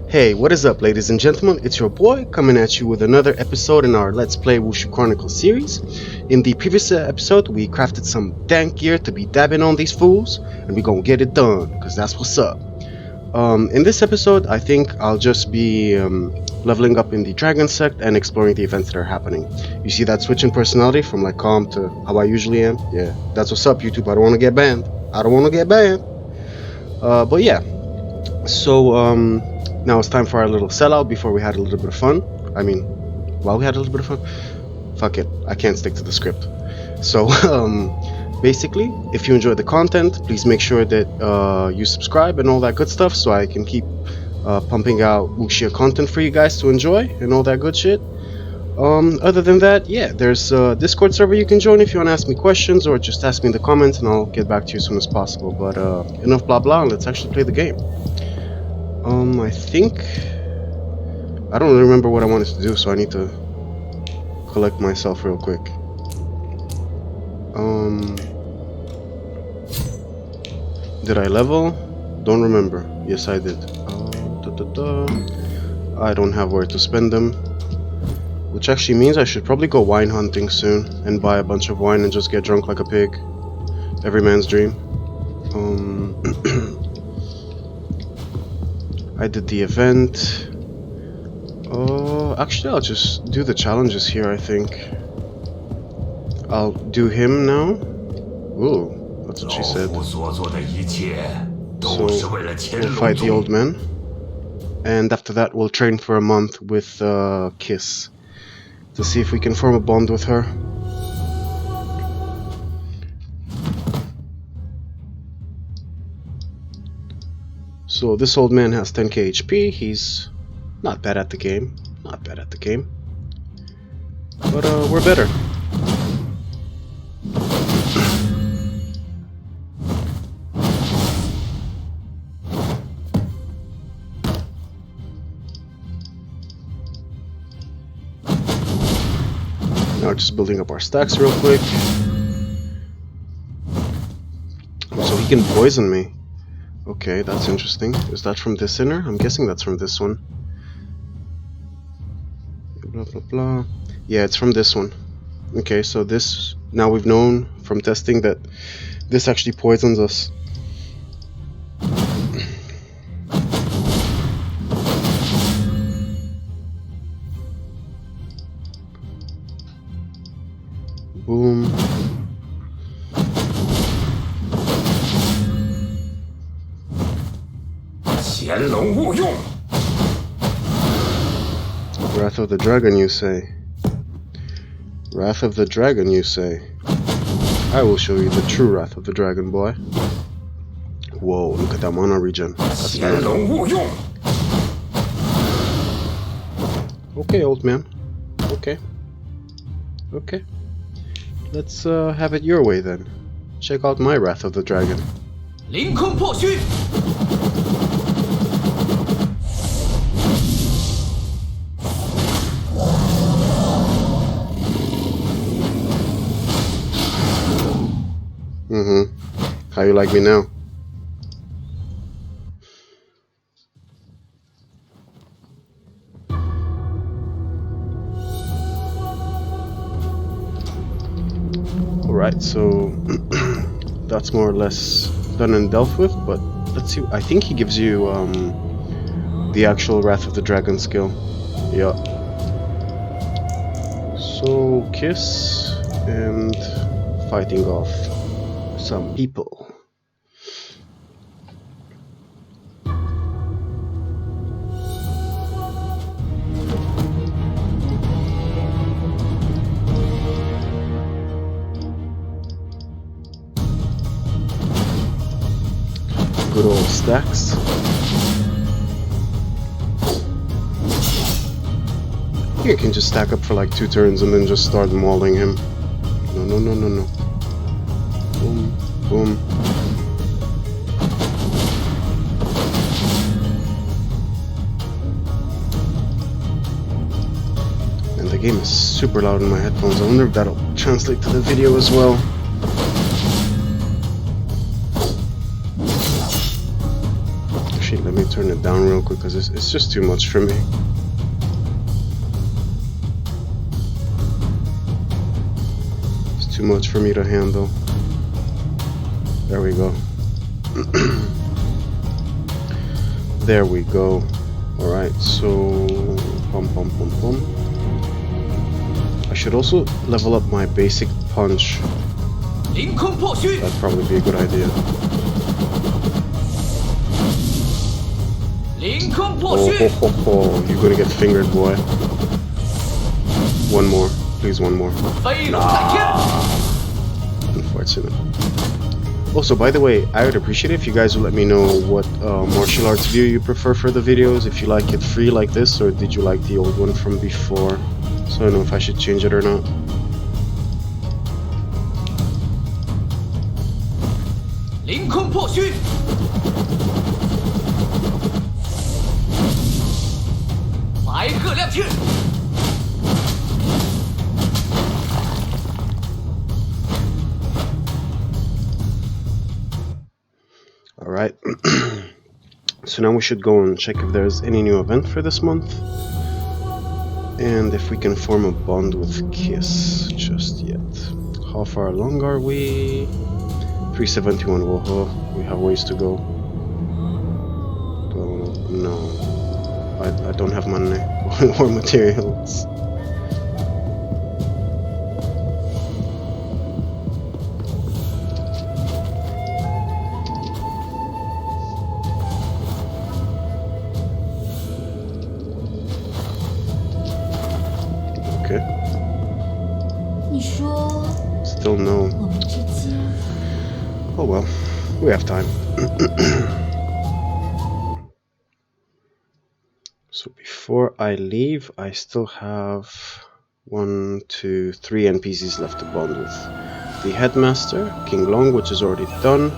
Hey, what is up, ladies and gentlemen? It's your boy coming at you with another episode in our Let's Play Wushu Chronicles series. In the previous episode, we crafted some dank gear to be dabbing on these fools, and we gonna get it done, because that's what's up. In this episode, I think I'll just be leveling up in the Dragon Sect and exploring the events that are happening. You see that switch in personality from like calm to how I usually am? Yeah, that's what's up, YouTube. I don't want to get banned. But yeah, so now it's time for our little sellout before we had a little bit of fun. I mean, while we had a little bit of fun. Fuck it, I can't stick to the script. So basically, if you enjoy the content, please make sure that you subscribe and all that good stuff, so I can keep pumping out Wuxia content for you guys to enjoy and all that good shit. Other than that, yeah, there's a Discord server you can join if you want to ask me questions, or just ask me in the comments and I'll get back to you as soon as possible. But enough blah blah, let's actually play the game. I think I don't really remember what I wanted to do, so I need to collect myself real quick. Did I level? Don't remember. Yes, I did. I don't have where to spend them, which actually means I should probably go wine hunting soon and buy a bunch of wine and just get drunk like a pig. Every man's dream. I did the event. Actually, I'll just do the challenges here, I think. I'll do him now. Ooh, that's what she said. So, we'll fight the old man. And after that, we'll train for a month with Kiss, to see if we can form a bond with her. So this old man has 10k HP. He's not bad at the game. Not bad at the game. But we're better. Now just building up our stacks real quick. So he can poison me. Okay, that's interesting. Is that from this inner? I'm guessing that's from this one. Blah blah blah. Yeah, it's from this one. Okay, so this, now we've known from testing that this actually poisons us. Boom. Wrath of the Dragon, you say? Wrath of the Dragon, you say? I will show you the true Wrath of the Dragon, boy. Whoa, look at that mana regen. That's bad. Okay, old man. Okay. Okay. Let's have it your way then. Check out my Wrath of the Dragon. How you like me now? Alright, so that's more or less done and dealt with, but let's see. I think he gives you the actual Wrath of the Dragon skill. Yeah. So Kiss and fighting off some people. Good old stacks. You can just stack up for like 2 turns and then just start mauling him. No, no, no, no, no. Boom, boom. And the game is super loud in my headphones. I wonder if that'll translate to the video as well. Actually, let me turn it down real quick because it's just too much for me. It's too much for me to handle. There we go. There we go. Alright, so I should also level up my basic punch. That'd probably be a good idea. Oh, you're gonna get fingered, boy. One more. Please, one more. Nah. Unfortunate. Also, by the way, I would appreciate it if you guys would let me know what martial arts view you prefer for the videos. If you like it free like this, or did you like the old one from before? So I don't know if I should change it or not. Alright, so now we should go and check if there's any new event for this month. And if we can form a bond with Kiss just yet. How far along are we? 371, whoa, we have ways to go. No, I don't have money or materials. Okay. Still no. Oh well, we have time. So before I leave, I still have 1, 2, 3 NPCs left to bond with. The Headmaster, QingLong, which is already done,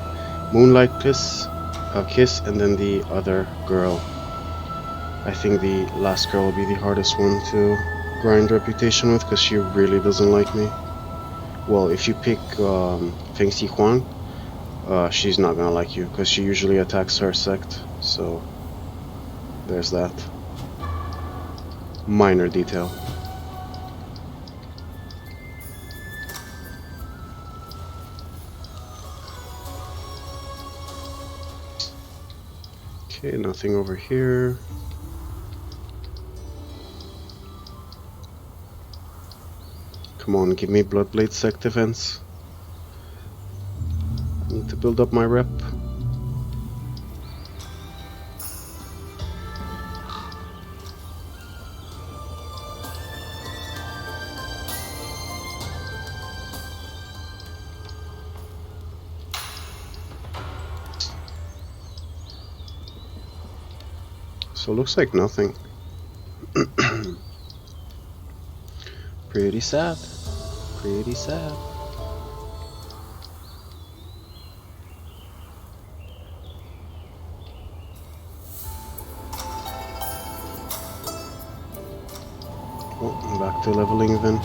Moonlight Kiss, and then the other girl. I think the last girl will be the hardest one to grind reputation with, because she really doesn't like me. Well, if you pick Feng Xi Huang, she's not gonna like you, because she usually attacks her sect, so there's that. Minor detail. Okay, nothing over here. Come on, give me Bloodblade sect events. I need to build up my rep. So looks like nothing. Pretty sad. Pretty sad. Oh, I'm back to leveling even.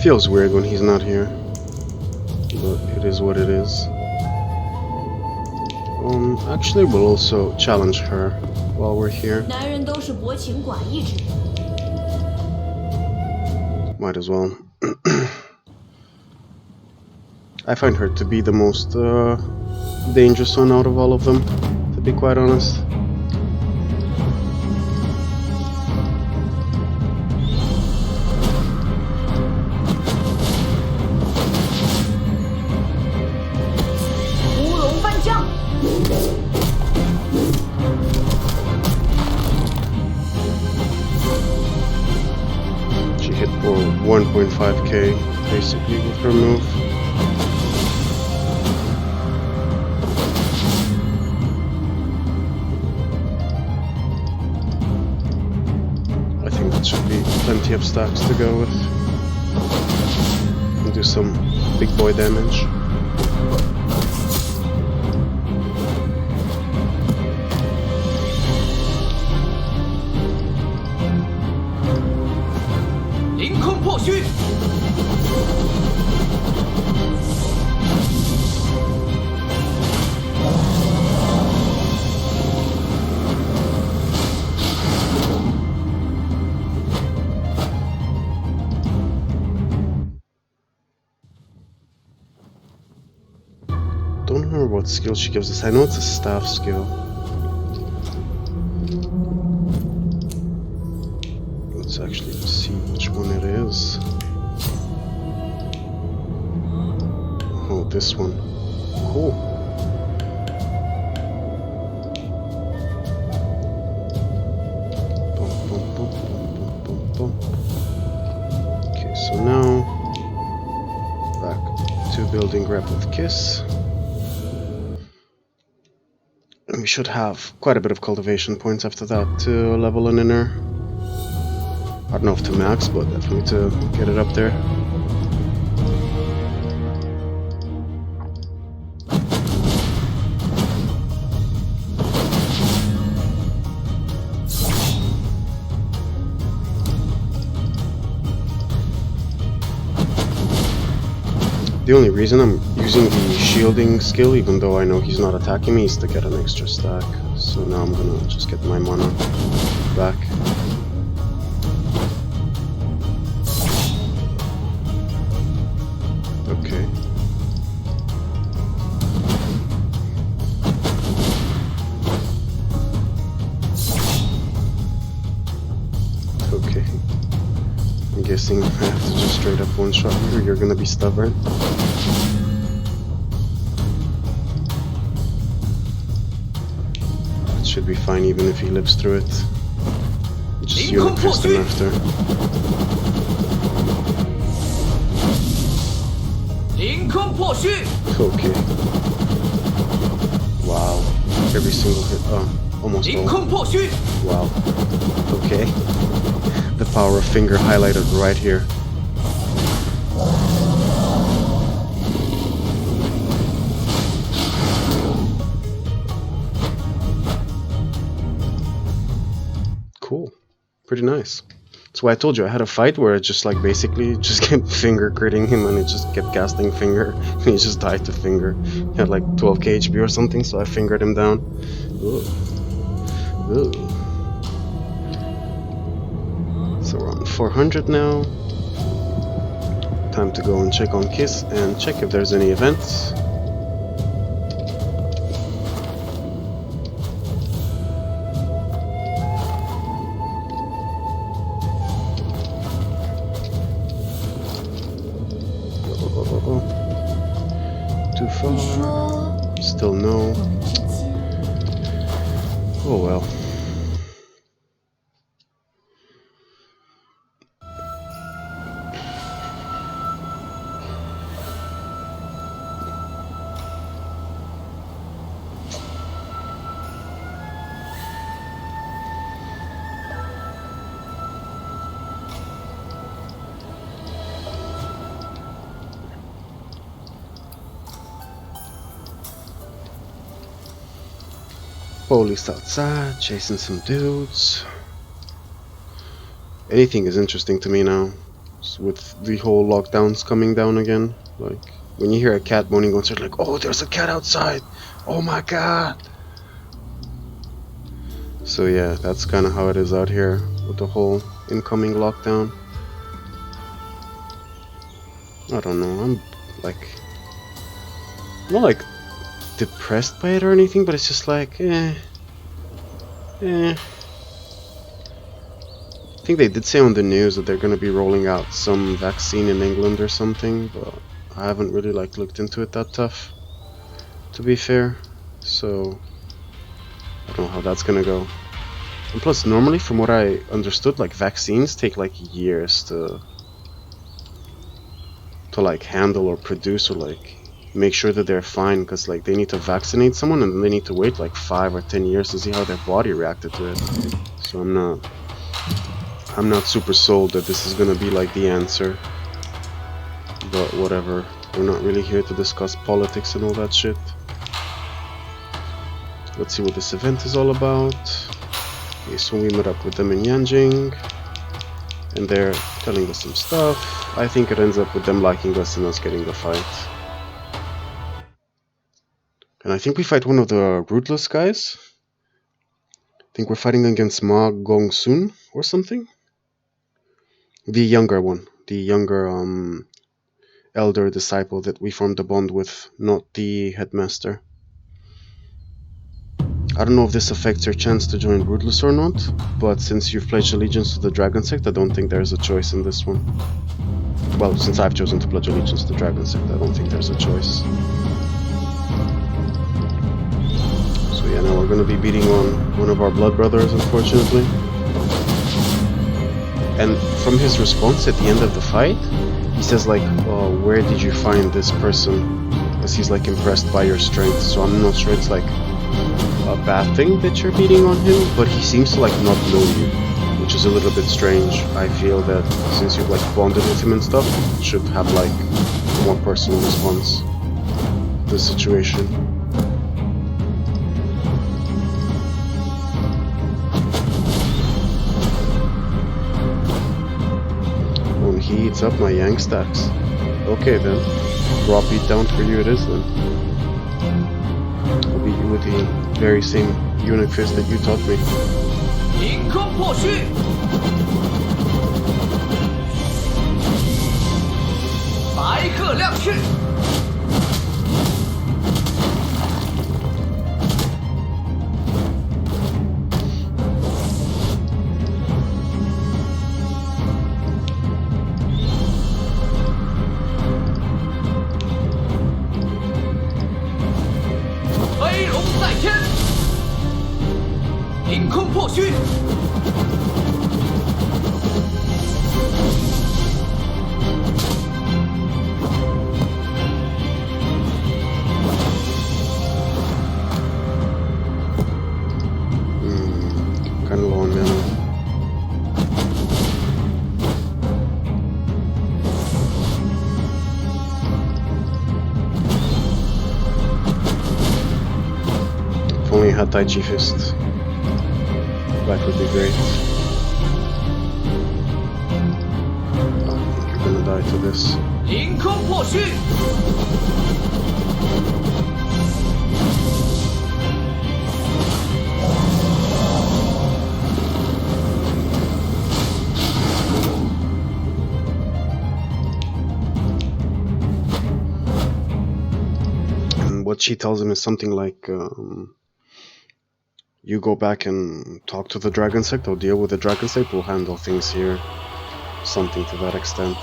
Feels weird when he's not here, but it is what it is. Actually, we'll also challenge her while we're here. Might as well. I find her to be the most dangerous one out of all of them, to be quite honest. 1.5k basically with her move. I think that should be plenty of stacks to go with. And do some big boy damage. Don't remember what skill she gives us. I know it's a staff skill. Let's actually see which one it is. Oh, this one. Cool. Okay, so now back to building rep with Kiss. And we should have quite a bit of cultivation points after that to level an inner. I don't know if to max, but definitely to get it up there. The only reason I'm using the shielding skill, even though I know he's not attacking me, is to get an extra stack. So now I'm gonna just get my mana back. Okay. Okay. I'm guessing I have to just straight up one shot you, or you're gonna be stubborn. It should be fine even if he lives through it. Just unit fist him after. Okay. Wow. Every single hit. Oh, almost all. Wow. Okay. The power of finger highlighted right here. Cool. Pretty nice. That's why I told you I had a fight where I just like basically just kept finger critting him and it just kept casting finger and he just died to finger. He had like 12k HP or something, so I fingered him down. Ooh. Ooh. So we're on 400 now. Time to go and check on Kiss and check if there's any events. Too far. Still no. Oh well. Police outside, chasing some dudes. Anything is interesting to me now, with the whole lockdowns coming down again. Like, when you hear a cat moaning on street, like, oh, there's a cat outside! Oh my god! So yeah, that's kind of how it is out here, with the whole incoming lockdown. I don't know, I'm not like depressed by it or anything, but it's just like, I think they did say on the news that they're going to be rolling out some vaccine in England or something, but I haven't really like looked into it that tough, to be fair. So I don't know how that's going to go. And plus, normally, from what I understood, like vaccines take like years to to like handle or produce or like make sure that they're fine, because like they need to vaccinate someone and then they need to wait like 5 or 10 years to see how their body reacted to it. So I'm not super sold that this is gonna be like the answer, but whatever. We're not really here to discuss politics and all that shit. Let's see what this event is all about. Okay, so we met up with them in Yanjing, and they're telling us some stuff. I think it ends up with them liking us and us getting the fight. And I think we fight one of the rootless guys. I think we're fighting against Ma Gongsun or something. The younger one. The younger elder disciple that we formed a bond with, not the headmaster. I don't know if this affects your chance to join Rootless or not, but since you've pledged allegiance to the Dragon Sect, I don't think there's a choice in this one. Well, since I've chosen to pledge allegiance to the Dragon Sect, I don't think there's a choice. So yeah, now we're gonna be beating on one of our blood brothers, unfortunately. And from his response at the end of the fight, he says like, oh, where did you find this person? Because he's like impressed by your strength, so I'm not sure it's like a bad thing that you're beating on him, but he seems to like not know you, which is a little bit strange. I feel that since you've like bonded with him and stuff, you should have like a more personal response to the situation. When he eats up my Yang stacks. Okay then, raw beatdown for you it is then. I'll beat you with the very same eunuch fist that you taught me. Kinda low on mana. If only I had Tai Chi Fist. That would be great. I think you're gonna die to this. And what she tells him is something like, you go back and talk to the Dragon Sect, or deal with the Dragon Sect, we'll handle things here. Something to that extent.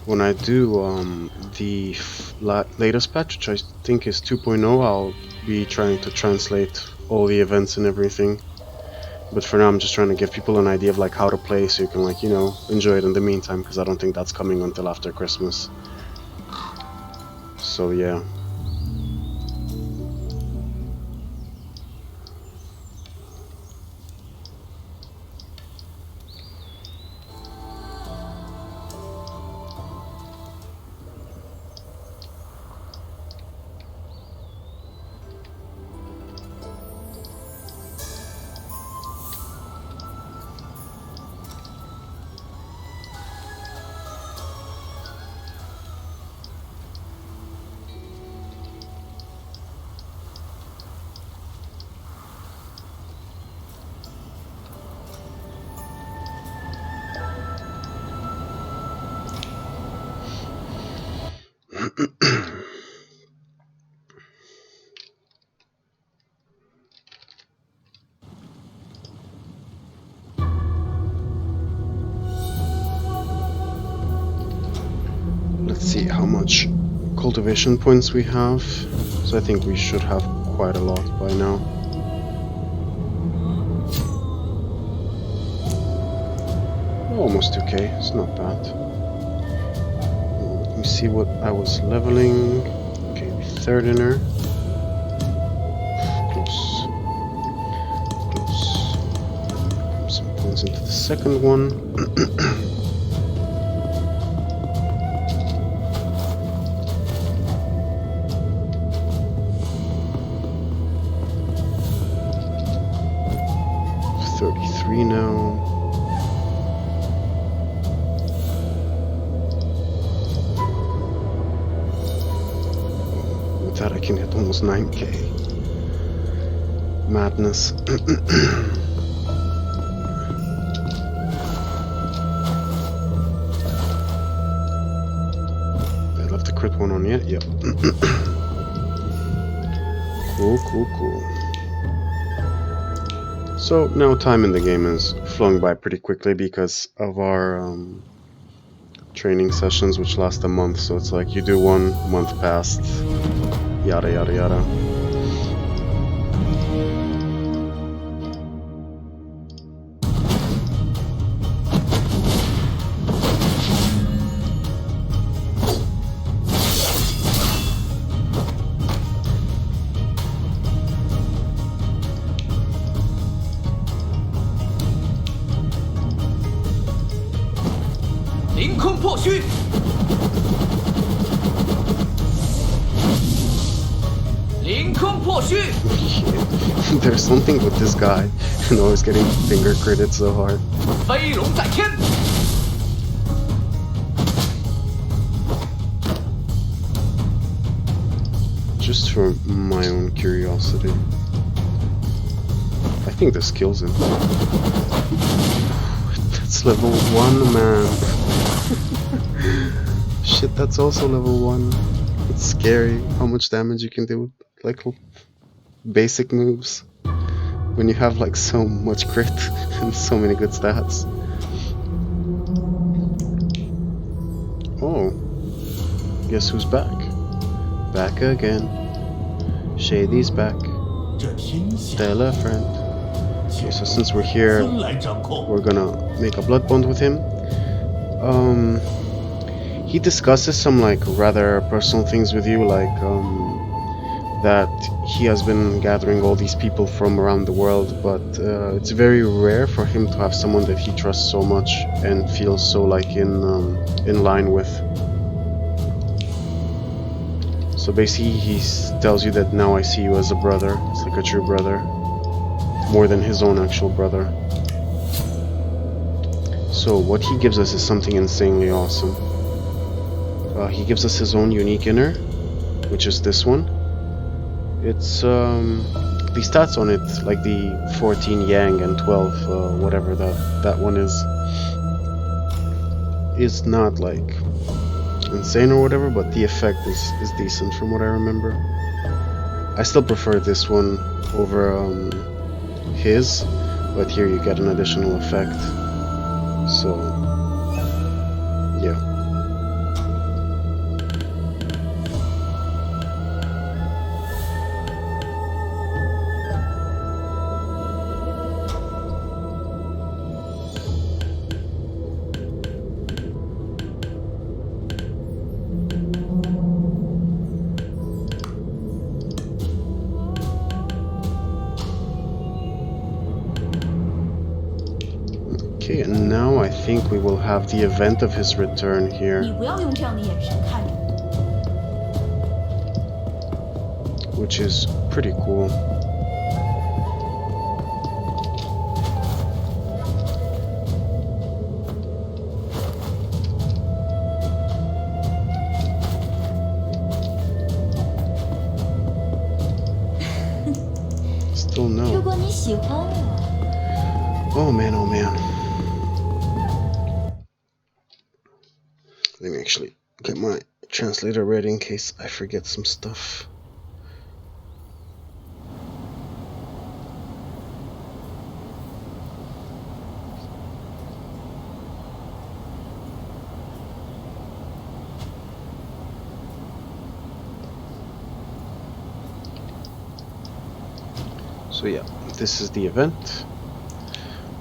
When I do the latest patch, which I think is 2.0, I'll be trying to translate all the events and everything. But for now I'm just trying to give people an idea of like how to play, so you can like, you know, enjoy it in the meantime, because I don't think that's coming until after Christmas. So yeah. let's see how much cultivation points we have. So I think we should have quite a lot by now. Almost 2k, it's not bad. Let me see what I was leveling. Okay, third inner. Close. Close. Some points into the second one. 33 now. With that I can hit almost 9k. Madness. I left the crit one on yet? Yep. Cool, cool, cool. So now time in the game is flowing by pretty quickly because of our training sessions, which last a month. So it's like you do one, month passed, yada yada yada. There's something with this guy, and always getting finger critted so hard. Just for my own curiosity, I think this kills him. That's level 1, man. Shit, that's also level 1. It's scary how much damage you can do with like basic moves when you have like so much crit and so many good stats. Oh, guess who's back? Back again. Shady's back. Stella, friend. Okay, so since we're here, we're gonna make a blood bond with him. He discusses some like rather personal things with you, like that he has been gathering all these people from around the world, but it's very rare for him to have someone that he trusts so much and feels so like in line with. So basically he tells you that now I see you as a brother. It's like a true brother, more than his own actual brother. So what he gives us is something insanely awesome. He gives us his own unique inner, which is this one. It's the stats on it, like the 14 yang and 12 whatever that one is not like insane or whatever, but the effect is decent from what I remember. I still prefer this one over his, but here you get an additional effect. So yeah. Okay, and now I think we will have the event of his return here, which is pretty cool. Still no. Oh man, oh man. Let me actually get my translator ready in case I forget some stuff. So yeah, this is the event.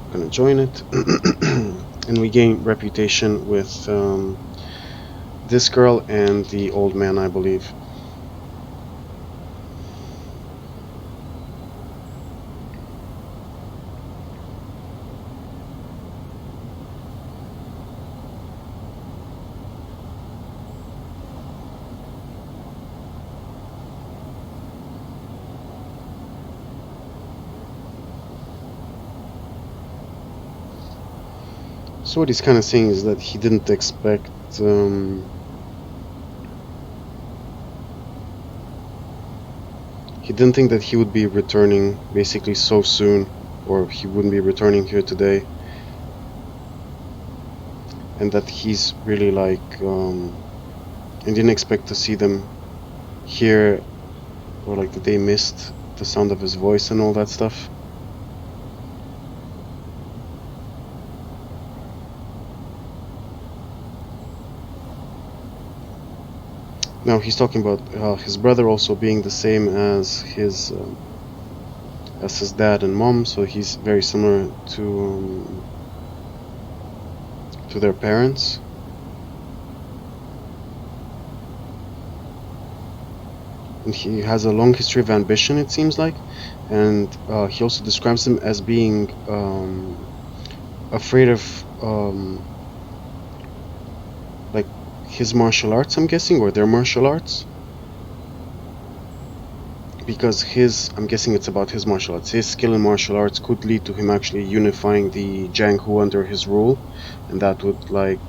I'm gonna join it, and we gain reputation with this girl and the old man, I believe. So what he's kind of saying is that he didn't expect he didn't think that he would be returning basically so soon, or he wouldn't be returning here today, and that he's really like and didn't expect to see them here, or like that they missed the sound of his voice and all that stuff. Now he's talking about his brother also being the same as his dad and mom, so he's very similar to their parents. And he has a long history of ambition, it seems like, and he also describes him as being afraid of like his martial arts, I'm guessing, or their martial arts, because I'm guessing it's about his martial arts. His skill in martial arts could lead to him actually unifying the Jianghu under his rule, and that would like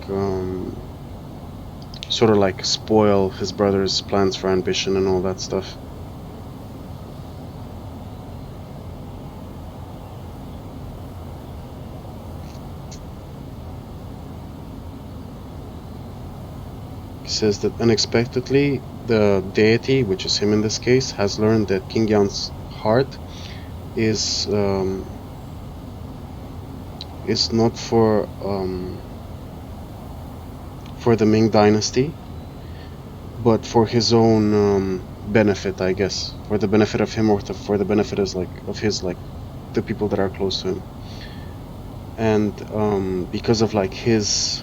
sort of like spoil his brother's plans for ambition and all that stuff. He says that unexpectedly the deity, which is him in this case, has learned that QingLong's heart is not for the Ming dynasty, but for his own benefit, I guess, for the benefit of him, or for the benefit of his the people that are close to him. And because of like his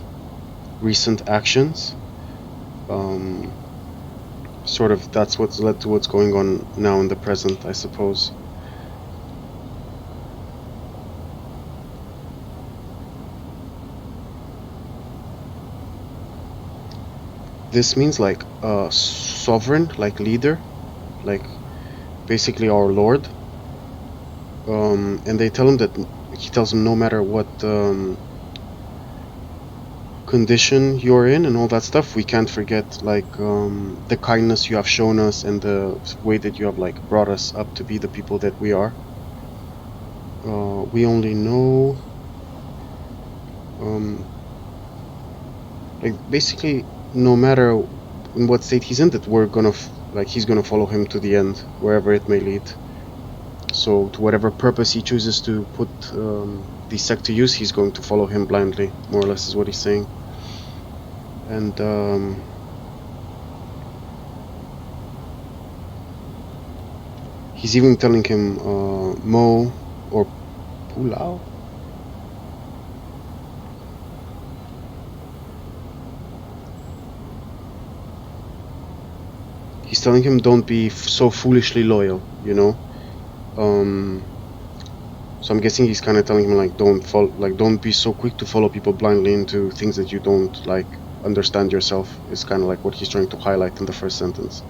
recent actions, sort of that's what's led to what's going on now in the present, I suppose. This means like a sovereign, like leader, like basically our lord. And they tell him that he tells him no matter what condition you're in and all that stuff, we can't forget like the kindness you have shown us and the way that you have like brought us up to be the people that we are. We only know like basically no matter in what state he's in, that we're gonna he's gonna follow him to the end, wherever it may lead. So to whatever purpose he chooses to put the sect to use, he's going to follow him blindly, more or less is what he's saying. And he's even telling him Mo or Pulao. He's telling him don't be so foolishly loyal, you know. So I'm guessing he's kind of telling him like don't be so quick to follow people blindly into things that you don't like understand yourself. Is kind of like what he's trying to highlight in the first sentence.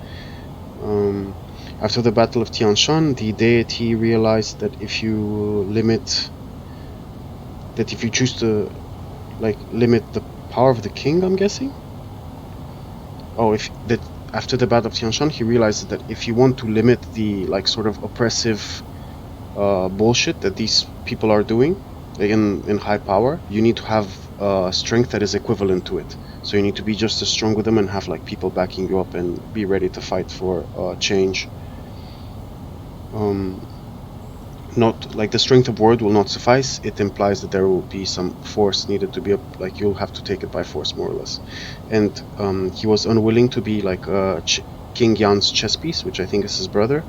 After the Battle of Tianshan, the deity realized that if you choose to like limit the power of the king, I'm guessing. After the Battle of Tianshan, he realized that if you want to limit the like sort of oppressive bullshit that these people are doing in high power, you need to have strength that is equivalent to it. So you need to be just as strong with them and have like people backing you up and be ready to fight for change. Not like the strength of word will not suffice. It implies that there will be some force needed to be up, like you'll have to take it by force, more or less. And he was unwilling to be like King Yan's chess piece, which I think is his brother,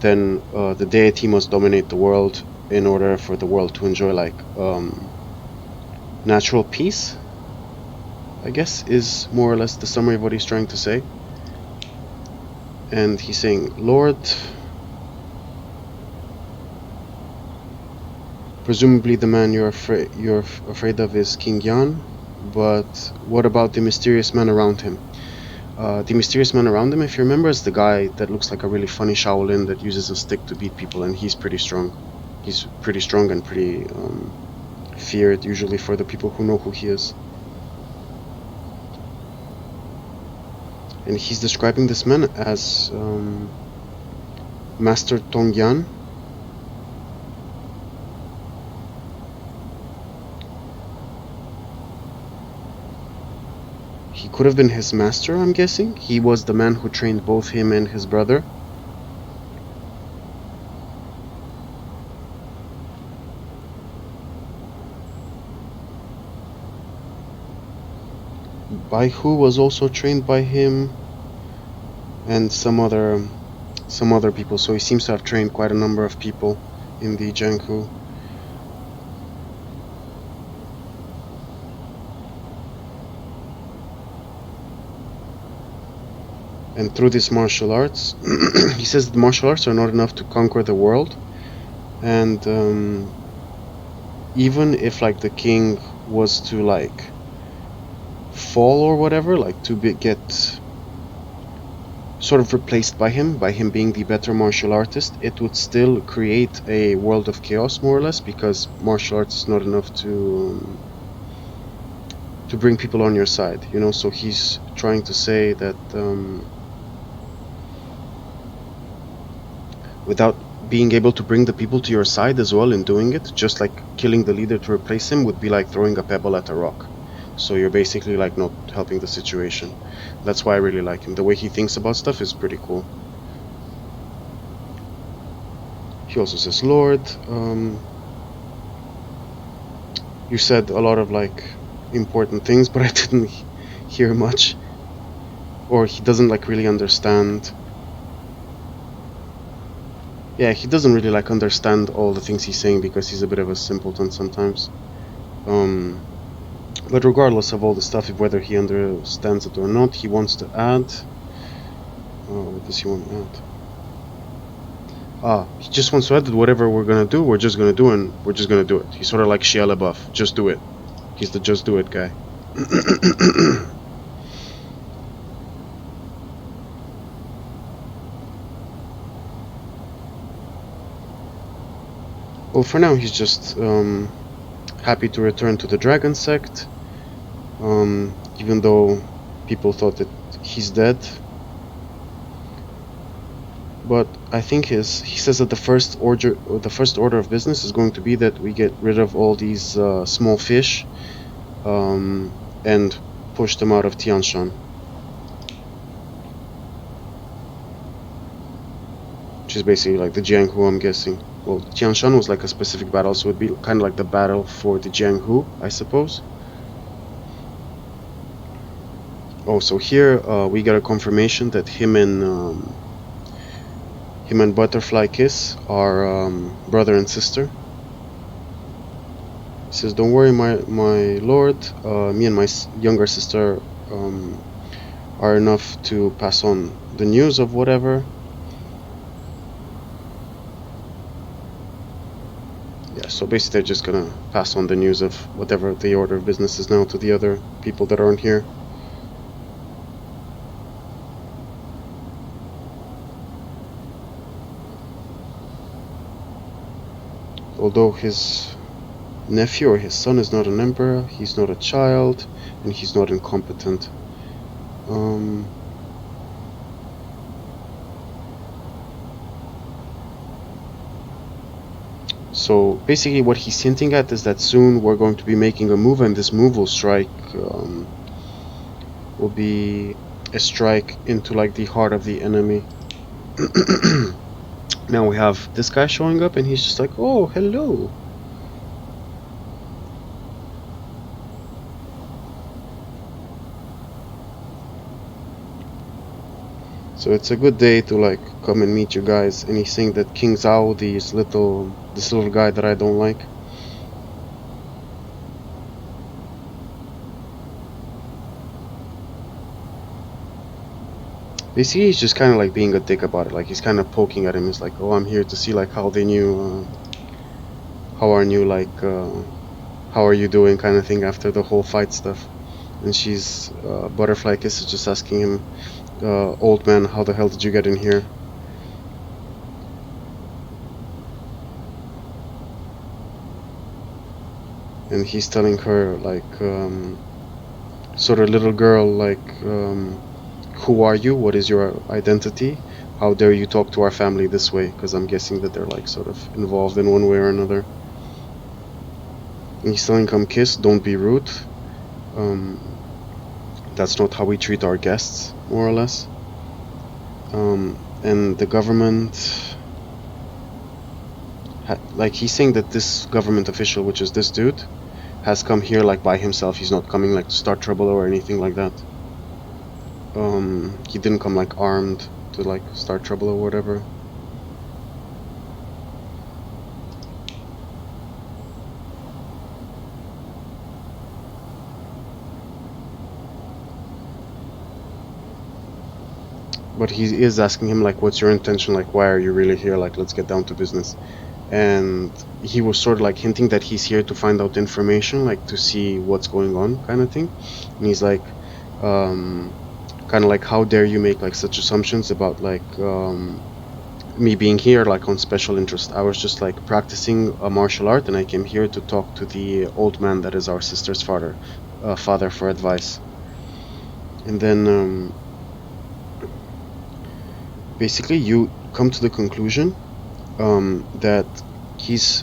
then the deity must dominate the world in order for the world to enjoy like natural peace, I guess, is more or less the summary of what he's trying to say. And he's saying, Lord, presumably the man you're afraid of is King Yan, but what about the mysterious man around him? The mysterious man around him, if you remember, is the guy that looks like a really funny Shaolin that uses a stick to beat people, and he's pretty strong. He's pretty strong and pretty feared, usually, for the people who know who he is. And he's describing this man as Master Tongyan. He could have been his master, I'm guessing. He was the man who trained both him and his brother. Bai Hu was also trained by him, and some other people. So he seems to have trained quite a number of people in the Jianghu. And through these martial arts, he says the martial arts are not enough to conquer the world, and even if like the king was to like fall or whatever, like to get sort of replaced by him being the better martial artist, it would still create a world of chaos, more or less, because martial arts is not enough to bring people on your side, you know. So he's trying to say that without being able to bring the people to your side as well in doing it, just like killing the leader to replace him would be like throwing a pebble at a rock. So you're basically like not helping the situation. That's why I really like him. The way he thinks about stuff is pretty cool. He also says, Lord, you said a lot of like important things, but I didn't hear much. Or he doesn't like really understand. Yeah, he doesn't really like understand all the things he's saying because he's a bit of a simpleton sometimes. But regardless of all the stuff, whether he understands it or not, he wants to add. What does he want to add? He just wants to add that whatever we're gonna do, we're just gonna do, and we're just gonna do it. He's sort of like Shia LaBeouf. Just do it. He's the just do it guy. Well, for now, he's just happy to return to the Dragon Sect. Even though people thought that he's dead. But I think he says that the first order of business is going to be that we get rid of all these small fish and push them out of Tianshan. Which is basically like the Jianghu, I'm guessing. Well, Tianshan was like a specific battle, so it would be kind of like the battle for the Jianghu, I suppose. Oh, so here we got a confirmation that him and Butterfly Kiss are brother and sister. He says, "Don't worry, my lord. Me and my younger sister are enough to pass on the news of whatever." Yeah, so basically they're just gonna pass on the news of whatever the order of business is now to the other people that aren't here. Although his nephew or his son is not an emperor, he's not a child, and he's not incompetent. So basically what he's hinting at is that soon we're going to be making a move, and this move will be a strike into like the heart of the enemy. Now we have this guy showing up, and he's just like, oh, hello. So it's a good day to like come and meet you guys. And he's saying that King Zhao, this little guy that I don't like. Basically, he's just kind of like being a dick about it. Like he's kind of poking at him. He's like, "Oh, I'm here to see like how they knew, how are you like, how are you doing?" kind of thing after the whole fight stuff. And she's Butterfly Kiss is just asking him, "Old man, how the hell did you get in here?" And he's telling her like, sort of little girl, like, who are you? What is your identity? How dare you talk to our family this way? Because I'm guessing that they're like sort of involved in one way or another. And he's telling him, kiss, don't be rude. That's not how we treat our guests, more or less. And the government, like he's saying that this government official, which is this dude, has come here like by himself. He's not coming like to start trouble or anything like that. He didn't come like armed to like start trouble or whatever. But he is asking him like, what's your intention? Like, why are you really here? Like, let's get down to business. And he was sort of like hinting that he's here to find out information, like to see what's going on, kind of thing. And he's like, kind of like, how dare you make like such assumptions about like me being here like on special interest? I was just like practicing a martial art, and I came here to talk to the old man that is our sister's father for advice. And then basically you come to the conclusion that he's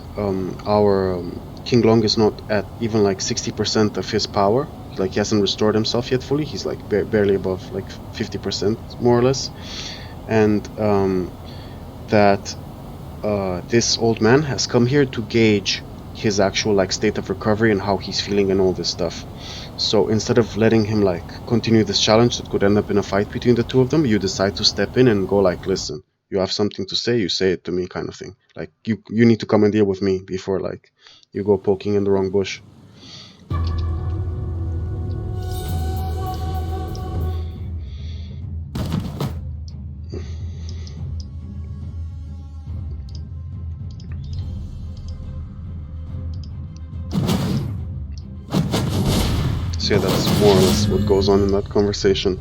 our QingLong is not at even like 60% of his power. Like he hasn't restored himself yet fully. He's like barely above like 50% more or less. And that this old man has come here to gauge his actual like state of recovery and how he's feeling and all this stuff. So instead of letting him like continue this challenge that could end up in a fight between the two of them, you decide to step in and go like, listen, you have something to say, you say it to me, kind of thing. Like you need to come and deal with me before like you go poking in the wrong bush. So yeah, that's more or less what goes on in that conversation.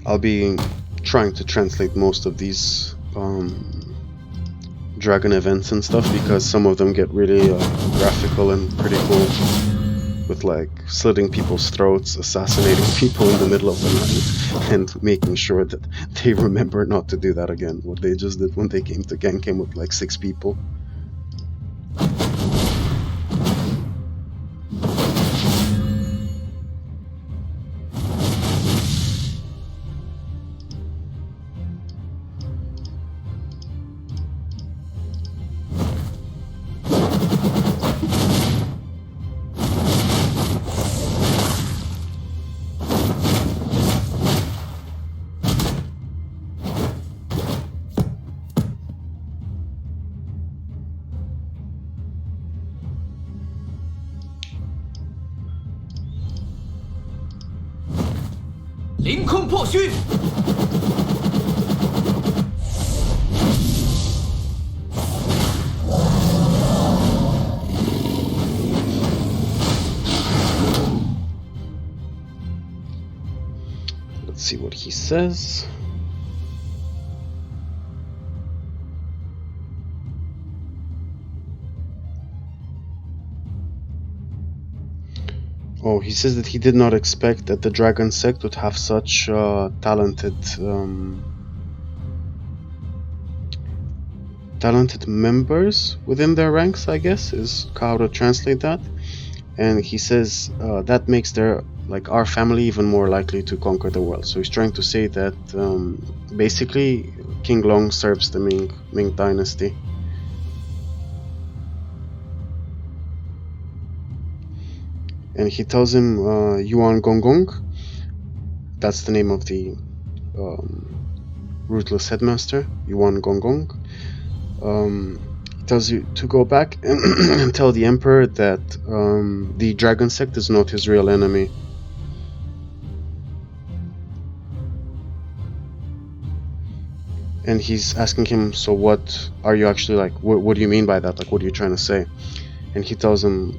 I'll be trying to translate most of these dragon events and stuff, because some of them get really graphical and pretty cool, with like slitting people's throats, assassinating people in the middle of the night, and making sure that they remember not to do that again. What they just did when they came to Genkem with like 6 people. Let's see what he says. Oh, he says that he did not expect that the Dragon Sect would have such talented members within their ranks, I guess, is how to translate that. And he says that makes our family even more likely to conquer the world. So he's trying to say that basically QingLong serves the Ming dynasty. And he tells him Yuan Gonggong That's the name of the ruthless headmaster, Yuan Gonggong. He tells you to go back and tell the emperor that the Dragon Sect is not his real enemy. And he's asking him, so what are you actually like? What do you mean by that? Like, what are you trying to say? And he tells him,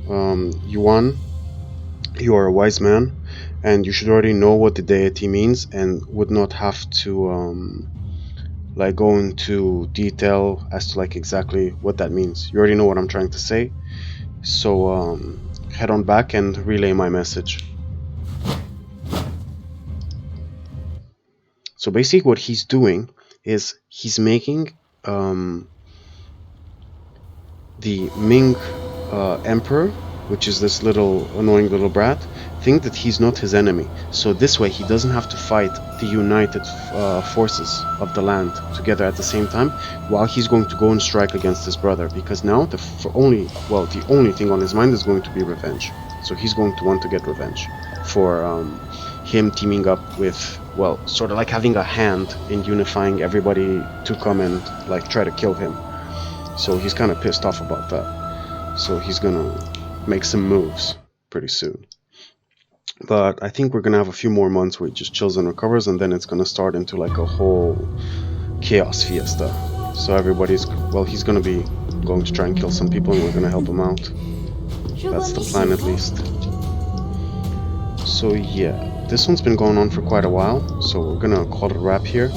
Yuan, you are a wise man, and you should already know what the deity means, and would not have to like go into detail as to like exactly what that means. You already know what I'm trying to say. So head on back and relay my message. So basically, what he's doing is he's making the Ming emperor, which is this little annoying little brat, think that he's not his enemy. So this way he doesn't have to fight the united forces of the land together at the same time, while he's going to go and strike against his brother, because now the only thing on his mind is going to be revenge. So he's going to want to get revenge for him teaming up with, well, sort of like having a hand in unifying everybody to come and like try to kill him. So he's kind of pissed off about that. So he's gonna make some moves pretty soon. But I think we're gonna have a few more months where he just chills and recovers, and then it's gonna start into like a whole chaos fiesta. So everybody's, well, he's gonna be going to try and kill some people, and we're gonna help him out. That's the plan, at least. So yeah, this one's been going on for quite a while, so we're gonna call it a wrap here.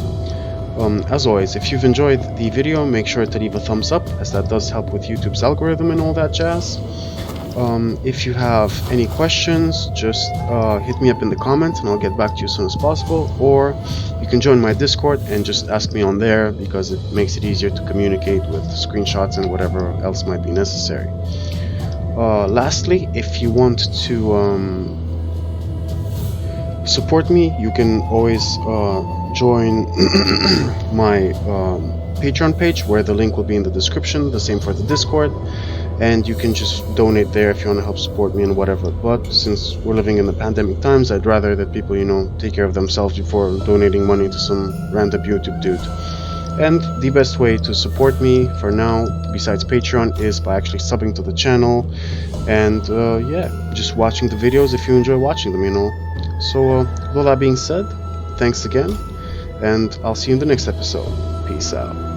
As always, if you've enjoyed the video, make sure to leave a thumbs up, as that does help with YouTube's algorithm and all that jazz. If you have any questions, just hit me up in the comments and I'll get back to you as soon as possible, or you can join my Discord and just ask me on there, because it makes it easier to communicate with screenshots and whatever else might be necessary. Lastly, if you want to support me, you can always join my Patreon page, where the link will be in the description, the same for the Discord, and you can just donate there if you want to help support me and whatever. But since we're living in the pandemic times, I'd rather that people, you know, take care of themselves before donating money to some random YouTube dude. And the best way to support me for now, besides Patreon, is by actually subbing to the channel and yeah, just watching the videos if you enjoy watching them, you know. So with all that being said, thanks again, and I'll see you in the next episode. Peace out.